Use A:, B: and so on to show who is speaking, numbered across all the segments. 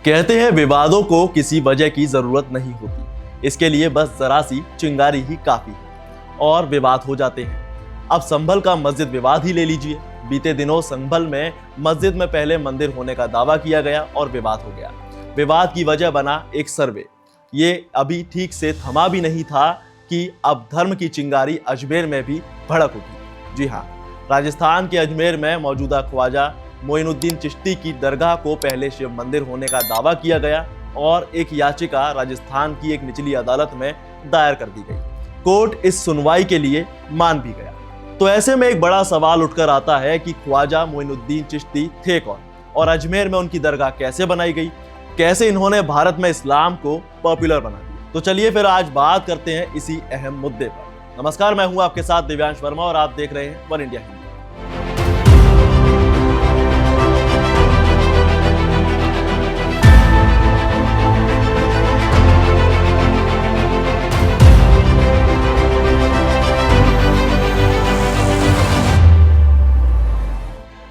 A: कहते हैं विवादों को किसी वजह की जरूरत नहीं होती, इसके लिए बस जरा सी चिंगारी ही काफी है और विवाद हो जाते हैं। अब संभल का मस्जिद विवाद ही ले लीजिए। बीते दिनों संभल में मस्जिद में पहले मंदिर होने का दावा किया गया और विवाद हो गया। विवाद की वजह बना एक सर्वे। ये अभी ठीक से थमा भी नहीं था कि अब धर्म की चिंगारी अजमेर में भी भड़क उठी। जी हाँ, राजस्थान के अजमेर में मौजूदा ख्वाजा मोइनुद्दीन चिश्ती की दरगाह को पहले शिव मंदिर होने का दावा किया गया और एक याचिका राजस्थान की एक निचली अदालत में दायर कर दी गई। कोर्ट इस सुनवाई के लिए मान भी गया। तो ऐसे में एक बड़ा सवाल उठकर आता है कि ख्वाजा मोइनुद्दीन चिश्ती थे कौन और अजमेर में उनकी दरगाह कैसे बनाई गई, कैसे इन्होंने भारत में इस्लाम को पॉपुलर बना दिया। तो चलिए फिर आज बात करते हैं इसी अहम मुद्दे पर। नमस्कार, मैं हूं आपके साथ दिव्यांश वर्मा और आप देख रहे हैं वन इंडिया हिंदी।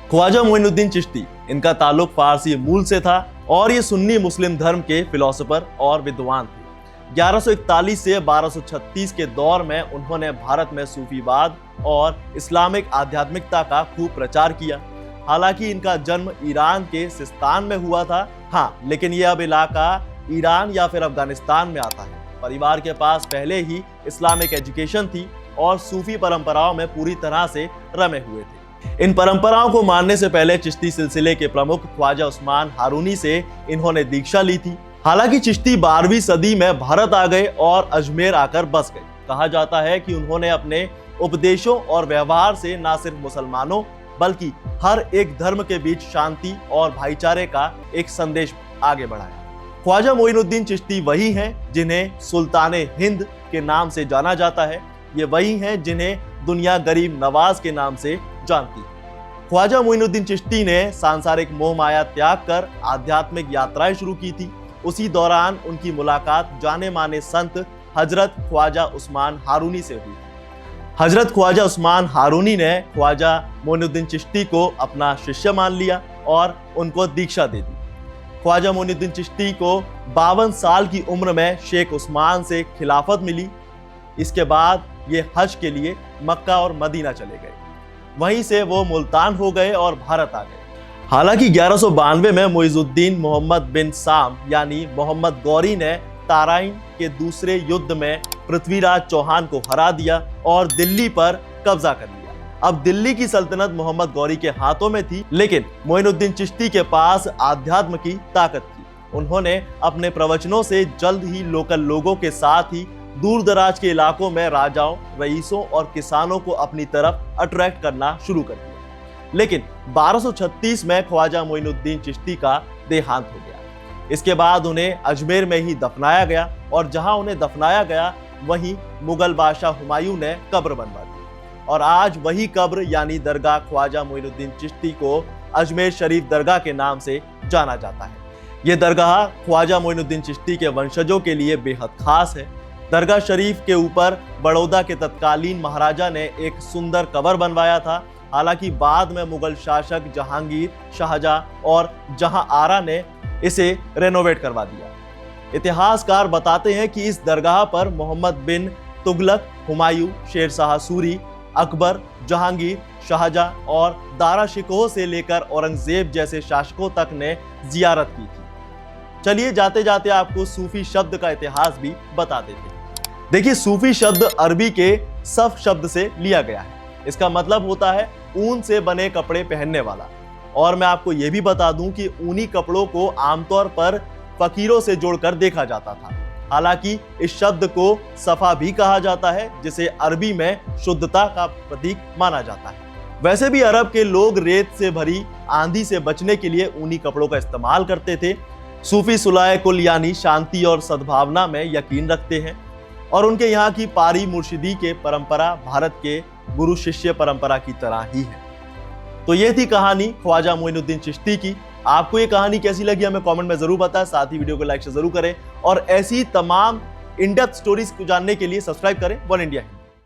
A: ख्वाजा मोइनुद्दीन चिश्ती, इनका ताल्लुक फारसी मूल से था और ये सुन्नी मुस्लिम धर्म के फिलोसोफर और विद्वान थे। 1141 से 1236 के दौर में उन्होंने भारत में सूफीवाद और इस्लामिक आध्यात्मिकता का खूब प्रचार किया। हालांकि इनका जन्म ईरान के सिस्तान में हुआ था। हाँ, लेकिन ये अब इलाका ईरान या फिर अफगानिस्तान में आता है। परिवार के पास पहले ही इस्लामिक एजुकेशन थी और सूफी परंपराओं में पूरी तरह से रमे हुए थे। इन परंपराओं को मानने से पहले चिश्ती सिलसिले के प्रमुख ख्वाजा उस्मान हारूनी से इन्होंने दीक्षा ली थी। हालांकि चिश्ती 12वीं सदी में भारत आ गए और अजमेर आकर बस गए। कहा जाता है कि उन्होंने अपने उपदेशों और व्यवहार से न सिर्फ मुसलमानों बल्कि हर एक धर्म के बीच शांति और भाईचारे का एक संदेश आगे बढ़ाया। ख्वाजा मोइनुद्दीन चिश्ती वही हैं जिन्हें सुल्ताने हिंद के नाम से जाना जाता है। ये वही हैं जिन्हें दुनिया गरीब नवाज के नाम से जानती है। ख्वाजा मोइनुद्दीन चिश्ती ने सांसारिक मोह माया त्याग कर आध्यात्मिक यात्राएं शुरू की थी। उसी दौरान उनकी मुलाकात जाने माने संत हजरत ख्वाजा उस्मान हारूनी से हुई। हजरत ख्वाजा उस्मान हारूनी ने ख्वाजा मोइनुद्दीन चिश्ती को अपना शिष्य मान लिया और उनको दीक्षा दे दी। ख्वाजा मोइनुद्दीन चिश्ती को 52 साल की उम्र में शेख उस्मान से खिलाफत मिली। इसके बाद ये हज के लिए मक्का और मदीना चले गए। वहीं से वो मुल्तान हो गए और भारत आ गए। हालांकि 1192 में मुइजुद्दीन मोहम्मद बिन साम यानी मोहम्मद गौरी ने ताराइन के दूसरे युद्ध में पृथ्वीराज चौहान को हरा दिया और दिल्ली पर कब्जा कर लिया। अब दिल्ली की सल्तनत मोहम्मद गौरी के हाथों में थी, लेकिन मोइनुद्दीन चिश्ती के पास आध्यात्म की ताकत थी। उन्होंने अपने प्रवचनों से जल्द ही लोकल लोगों के साथ ही दूर दराज के इलाकों में राजाओं, रईसों और किसानों को अपनी तरफ अट्रैक्ट करना शुरू कर दिया। लेकिन 1236 में ख्वाजा मोइनुद्दीन चिश्ती का देहांत हो गया। इसके बाद उन्हें अजमेर में ही दफनाया गया और जहां उन्हें दफनाया गया वहीं मुगल बादशाह हुमायूं ने कब्र बनवा दी और आज वही कब्र यानी दरगाह ख्वाजा मोइनुद्दीन चिश्ती को अजमेर शरीफ दरगाह के नाम से जाना जाता है। यह दरगाह ख्वाजा मोइनुद्दीन चिश्ती के वंशजों के लिए बेहद खास है। दरगाह शरीफ के ऊपर बड़ौदा के तत्कालीन महाराजा ने एक सुंदर कबर बनवाया था। हालांकि बाद में मुगल शासक जहांगीर, शाहजहां और जहां आरा ने इसे रेनोवेट करवा दिया। इतिहासकार बताते हैं कि इस दरगाह पर मोहम्मद बिन तुगलक, हुमायूं, शेरशाह सूरी, अकबर, जहांगीर, शाहजहां और दारा शिकोह से लेकर औरंगजेब जैसे शासकों तक ने जियारत की थी। चलिए जाते जाते आपको सूफी शब्द का इतिहास भी बता देते हैं। देखिए, सूफी शब्द अरबी के सफ शब्द से लिया गया है। इसका मतलब होता है ऊन से बने कपड़े पहनने वाला। और मैं आपको यह भी बता दूं कि ऊनी कपड़ों को आमतौर पर फकीरों से जोड़कर देखा जाता था। हालांकि इस शब्द को सफा भी कहा जाता है, जिसे अरबी में शुद्धता का प्रतीक माना जाता है। वैसे भी अरब के लोग रेत से भरी आंधी से बचने के लिए ऊनी कपड़ों का इस्तेमाल करते थे। सूफी सुलाह कुल यानी शांति और सद्भावना में यकीन रखते हैं और उनके यहाँ की पारी मुर्शिदी के परंपरा भारत के गुरु शिष्य परंपरा की तरह ही है। तो ये थी कहानी ख्वाजा मोइनुद्दीन चिश्ती की। आपको ये कहानी कैसी लगी हमें कमेंट में जरूर बताएं। साथ ही वीडियो को लाइक से जरूर करें और ऐसी तमाम इन डेप्थ स्टोरीज को जानने के लिए सब्सक्राइब करें वन इंडिया।